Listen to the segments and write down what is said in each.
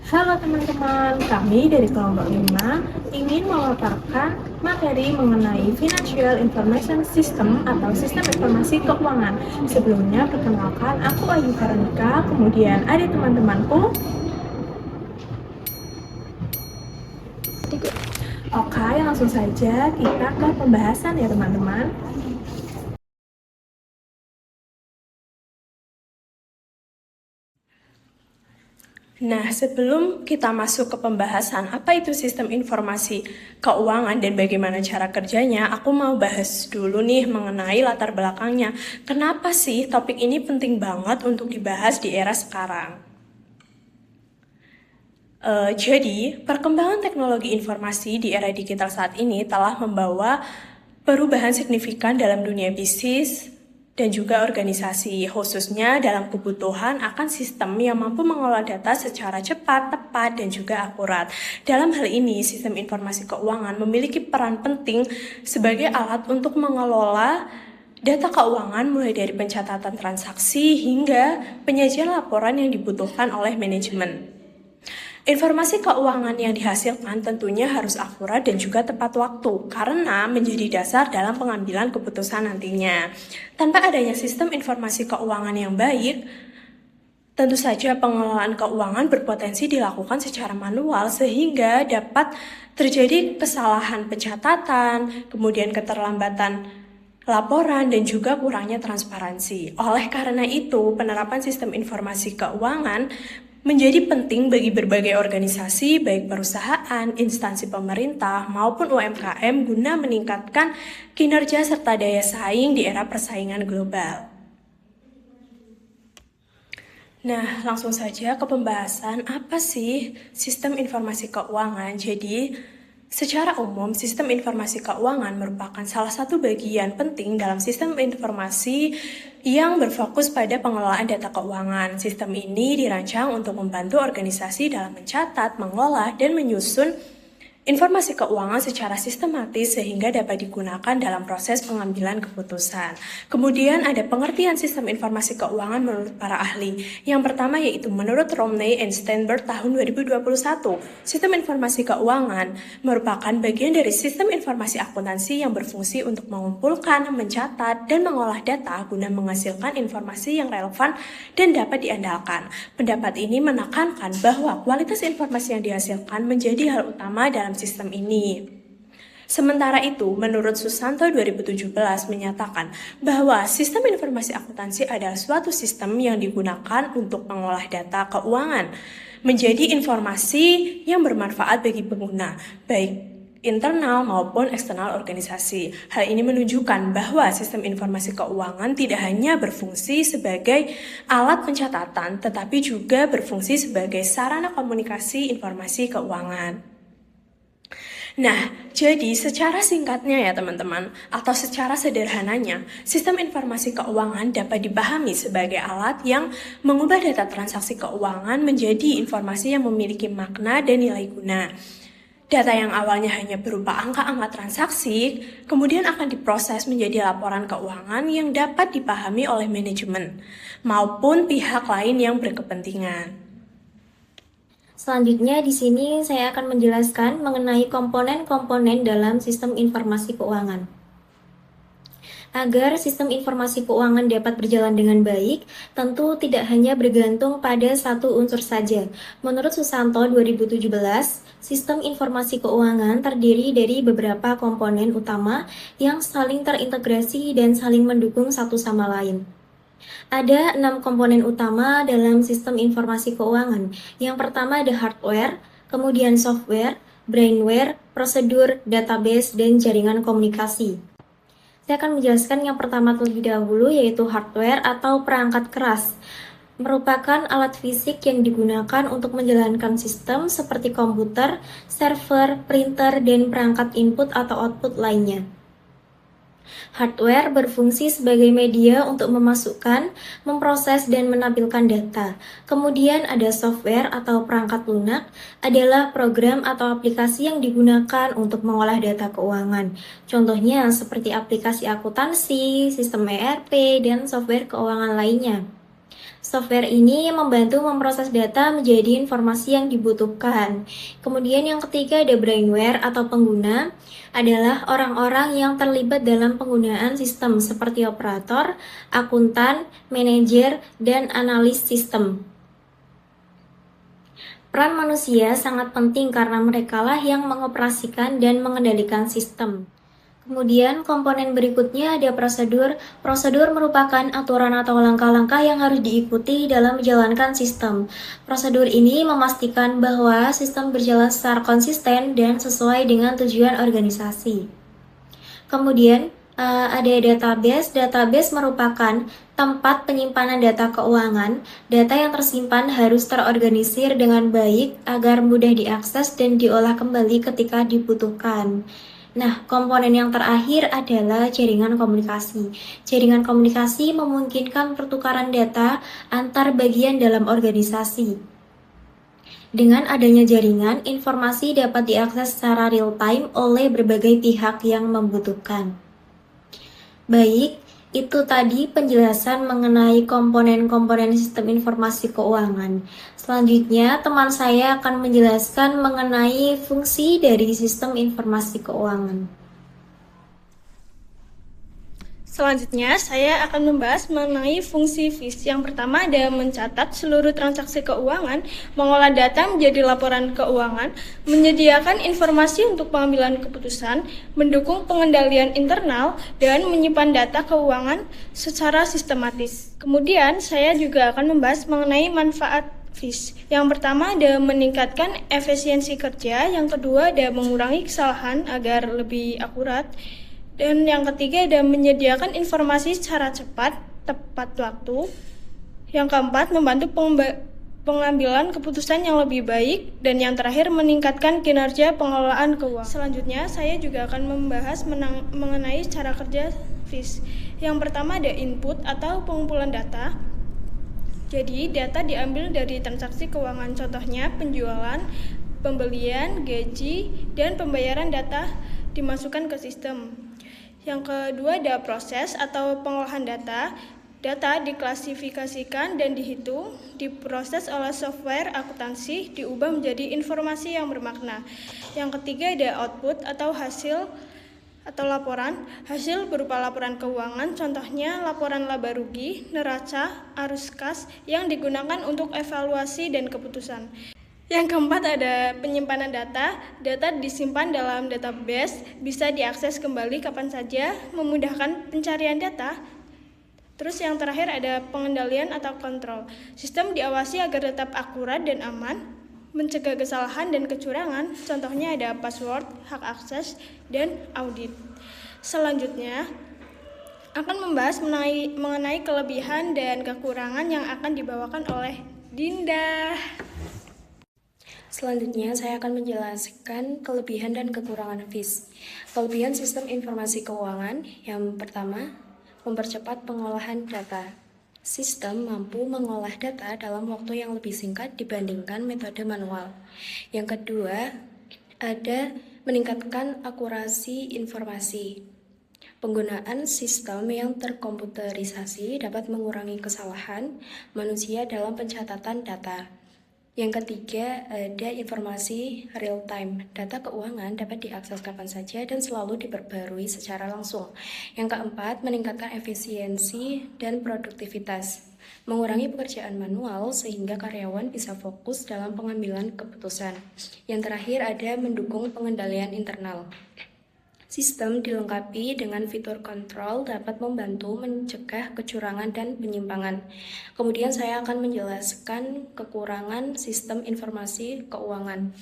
Halo teman-teman, kami dari kelompok 5 ingin memaparkan materi mengenai Financial Information System atau Sistem Informasi Keuangan. Sebelumnya, perkenalkan aku Ayu Veronica, kemudian ada teman-temanku. Oke, langsung saja kita ke pembahasan ya teman-teman. Nah, sebelum kita masuk ke pembahasan apa itu sistem informasi keuangan dan bagaimana cara kerjanya, aku mau bahas dulu nih mengenai latar belakangnya. Kenapa sih topik ini penting banget untuk dibahas di era sekarang? Jadi, perkembangan teknologi informasi di era digital saat ini telah membawa perubahan signifikan dalam dunia bisnis dan juga organisasi, khususnya dalam kebutuhan akan sistem yang mampu mengolah data secara cepat, tepat, dan juga akurat. Dalam hal ini, sistem informasi keuangan memiliki peran penting sebagai alat untuk mengelola data keuangan mulai dari pencatatan transaksi hingga penyajian laporan yang dibutuhkan oleh manajemen. Informasi keuangan yang dihasilkan tentunya harus akurat dan juga tepat waktu karena menjadi dasar dalam pengambilan keputusan nantinya. Tanpa adanya sistem informasi keuangan yang baik, tentu saja pengelolaan keuangan berpotensi dilakukan secara manual sehingga dapat terjadi kesalahan pencatatan, kemudian keterlambatan laporan, dan juga kurangnya transparansi. Oleh karena itu, penerapan sistem informasi keuangan menjadi penting bagi berbagai organisasi, baik perusahaan, instansi pemerintah, maupun UMKM guna meningkatkan kinerja serta daya saing di era persaingan global. Nah, langsung saja ke pembahasan apa sih sistem informasi keuangan. Jadi, secara umum, sistem informasi keuangan merupakan salah satu bagian penting dalam sistem informasi yang berfokus pada pengelolaan data keuangan. Sistem ini dirancang untuk membantu organisasi dalam mencatat, mengolah, dan menyusun informasi keuangan secara sistematis sehingga dapat digunakan dalam proses pengambilan keputusan. Kemudian ada pengertian sistem informasi keuangan menurut para ahli. Yang pertama yaitu menurut Romney and Steinberg tahun 2021, sistem informasi keuangan merupakan bagian dari sistem informasi akuntansi yang berfungsi untuk mengumpulkan, mencatat, dan mengolah data guna menghasilkan informasi yang relevan dan dapat diandalkan. Pendapat ini menekankan bahwa kualitas informasi yang dihasilkan menjadi hal utama dalam sistem ini. Sementara itu, menurut Susanto 2017 menyatakan bahwa sistem informasi akuntansi adalah suatu sistem yang digunakan untuk mengolah data keuangan menjadi informasi yang bermanfaat bagi pengguna, baik internal maupun eksternal organisasi. Hal ini menunjukkan bahwa sistem informasi keuangan tidak hanya berfungsi sebagai alat pencatatan, tetapi juga berfungsi sebagai sarana komunikasi informasi keuangan. Nah, jadi secara singkatnya ya teman-teman, atau secara sederhananya, sistem informasi keuangan dapat dipahami sebagai alat yang mengubah data transaksi keuangan menjadi informasi yang memiliki makna dan nilai guna. Data yang awalnya hanya berupa angka-angka transaksi, kemudian akan diproses menjadi laporan keuangan yang dapat dipahami oleh manajemen maupun pihak lain yang berkepentingan. Selanjutnya di sini saya akan menjelaskan mengenai komponen-komponen dalam sistem informasi keuangan. Agar sistem informasi keuangan dapat berjalan dengan baik, tentu tidak hanya bergantung pada satu unsur saja. Menurut Susanto 2017, sistem informasi keuangan terdiri dari beberapa komponen utama yang saling terintegrasi dan saling mendukung satu sama lain. Ada 6 komponen utama dalam sistem informasi keuangan. Yang pertama ada hardware, kemudian software, brainware, prosedur, database, dan jaringan komunikasi. Saya akan menjelaskan yang pertama terlebih dahulu, yaitu hardware atau perangkat keras. Merupakan alat fisik yang digunakan untuk menjalankan sistem seperti komputer, server, printer, dan perangkat input atau output lainnya. Hardware berfungsi sebagai media untuk memasukkan, memproses, dan menampilkan data. Kemudian ada software atau perangkat lunak, adalah program atau aplikasi yang digunakan untuk mengolah data keuangan. Contohnya seperti aplikasi akuntansi, sistem ERP, dan software keuangan lainnya. Software ini membantu memproses data menjadi informasi yang dibutuhkan. Kemudian yang ketiga ada brainware atau pengguna, adalah orang-orang yang terlibat dalam penggunaan sistem seperti operator, akuntan, manajer, dan analis sistem. Peran manusia sangat penting karena merekalah yang mengoperasikan dan mengendalikan sistem. Kemudian komponen berikutnya ada prosedur. Prosedur merupakan aturan atau langkah-langkah yang harus diikuti dalam menjalankan sistem. Prosedur ini memastikan bahwa sistem berjalan secara konsisten dan sesuai dengan tujuan organisasi. Kemudian ada database. Database merupakan tempat penyimpanan data keuangan. Data yang tersimpan harus terorganisir dengan baik agar mudah diakses dan diolah kembali ketika dibutuhkan. Nah, komponen yang terakhir adalah jaringan komunikasi. Jaringan komunikasi memungkinkan pertukaran data antar bagian dalam organisasi. Dengan adanya jaringan, informasi dapat diakses secara real-time oleh berbagai pihak yang membutuhkan. Baik, itu tadi penjelasan mengenai komponen-komponen sistem informasi keuangan. Selanjutnya, teman saya akan menjelaskan mengenai fungsi dari sistem informasi keuangan. Selanjutnya, saya akan membahas mengenai fungsi FIS. Yang pertama ada mencatat seluruh transaksi keuangan, mengolah data menjadi laporan keuangan, menyediakan informasi untuk pengambilan keputusan, mendukung pengendalian internal, dan menyimpan data keuangan secara sistematis. Kemudian, saya juga akan membahas mengenai manfaat FIS. Yang pertama ada meningkatkan efisiensi kerja, yang kedua ada mengurangi kesalahan agar lebih akurat, dan yang ketiga ada menyediakan informasi secara cepat, tepat waktu. Yang keempat membantu pengambilan keputusan yang lebih baik, dan yang terakhir meningkatkan kinerja pengelolaan keuangan. Selanjutnya saya juga akan membahas mengenai cara kerja FIS. Yang pertama ada input atau pengumpulan data. Jadi data diambil dari transaksi keuangan, contohnya penjualan, pembelian, gaji, dan pembayaran. Data dimasukkan ke sistem. Yang kedua ada proses atau pengolahan data. Data diklasifikasikan dan dihitung, diproses oleh software akuntansi, diubah menjadi informasi yang bermakna. Yang ketiga ada output atau hasil atau laporan. Hasil berupa laporan keuangan, contohnya laporan laba rugi, neraca, arus kas yang digunakan untuk evaluasi dan keputusan. Yang keempat ada penyimpanan data. Data disimpan dalam database, bisa diakses kembali kapan saja, memudahkan pencarian data. Terus yang terakhir ada pengendalian atau kontrol. Sistem diawasi agar tetap akurat dan aman, mencegah kesalahan dan kecurangan. Contohnya ada password, hak akses, dan audit. Selanjutnya akan membahas mengenai kelebihan dan kekurangan yang akan dibawakan oleh Dinda. Selanjutnya, saya akan menjelaskan kelebihan dan kekurangan FIS. Kelebihan sistem informasi keuangan, yang pertama, mempercepat pengolahan data. Sistem mampu mengolah data dalam waktu yang lebih singkat dibandingkan metode manual. Yang kedua, ada meningkatkan akurasi informasi. Penggunaan sistem yang terkomputerisasi dapat mengurangi kesalahan manusia dalam pencatatan data. Yang ketiga, ada informasi real-time. Data keuangan dapat diakses kapan saja dan selalu diperbarui secara langsung. Yang keempat, meningkatkan efisiensi dan produktivitas. Mengurangi pekerjaan manual sehingga karyawan bisa fokus dalam pengambilan keputusan. Yang terakhir, ada mendukung pengendalian internal. Sistem dilengkapi dengan fitur kontrol dapat membantu mencegah kecurangan dan penyimpangan. Kemudian saya akan menjelaskan kekurangan sistem informasi keuangan.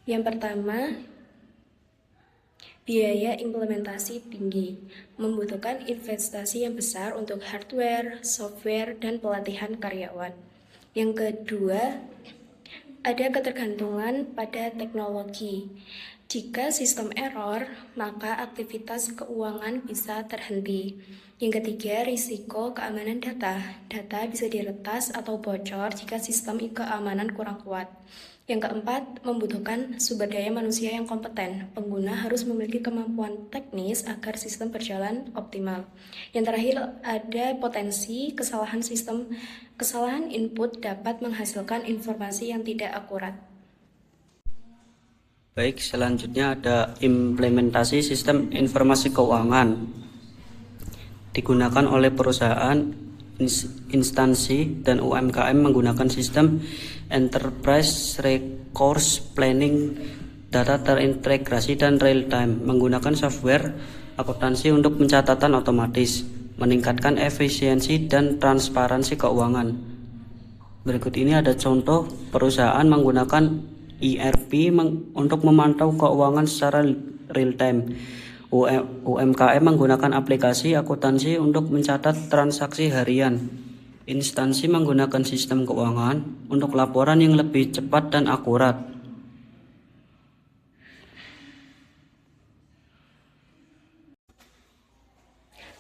Yang pertama, biaya implementasi tinggi, membutuhkan investasi yang besar untuk hardware, software, dan pelatihan karyawan. Yang kedua, ada ketergantungan pada teknologi. Jika sistem error, maka aktivitas keuangan bisa terhenti. Yang ketiga, risiko keamanan data. Data bisa diretas atau bocor jika sistem keamanan kurang kuat. Yang keempat, membutuhkan sumber daya manusia yang kompeten. Pengguna harus memiliki kemampuan teknis agar sistem berjalan optimal. Yang terakhir, ada potensi kesalahan input dapat menghasilkan informasi yang tidak akurat. Baik, selanjutnya ada implementasi sistem informasi keuangan. Digunakan oleh perusahaan, instansi, dan UMKM menggunakan sistem Enterprise Resource Planning, data terintegrasi dan real time, menggunakan software akuntansi untuk pencatatan otomatis, meningkatkan efisiensi dan transparansi keuangan. Berikut ini ada contoh perusahaan menggunakan ERP untuk memantau keuangan secara real time. UMKM menggunakan aplikasi akuntansi untuk mencatat transaksi harian. Instansi menggunakan sistem keuangan untuk laporan yang lebih cepat dan akurat.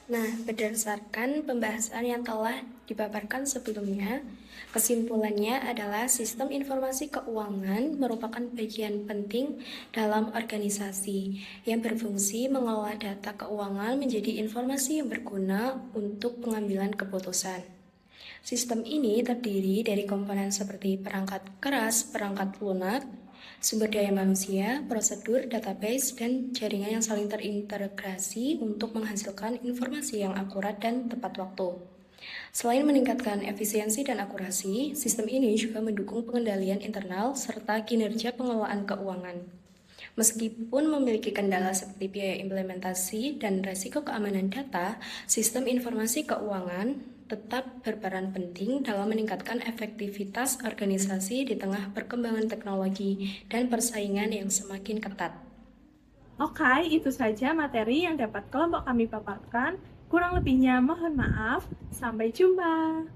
Nah, berdasarkan pembahasan yang telah dipaparkan sebelumnya, kesimpulannya adalah sistem informasi keuangan merupakan bagian penting dalam organisasi yang berfungsi mengolah data keuangan menjadi informasi yang berguna untuk pengambilan keputusan. Sistem ini terdiri dari komponen seperti perangkat keras, perangkat lunak, sumber daya manusia, prosedur, database, dan jaringan yang saling terintegrasi untuk menghasilkan informasi yang akurat dan tepat waktu. Selain meningkatkan efisiensi dan akurasi, sistem ini juga mendukung pengendalian internal serta kinerja pengelolaan keuangan. Meskipun memiliki kendala seperti biaya implementasi dan resiko keamanan data, sistem informasi keuangan tetap berperan penting dalam meningkatkan efektivitas organisasi di tengah perkembangan teknologi dan persaingan yang semakin ketat. Oke, itu saja materi yang dapat kelompok kami paparkan. Kurang lebihnya mohon maaf. Sampai jumpa.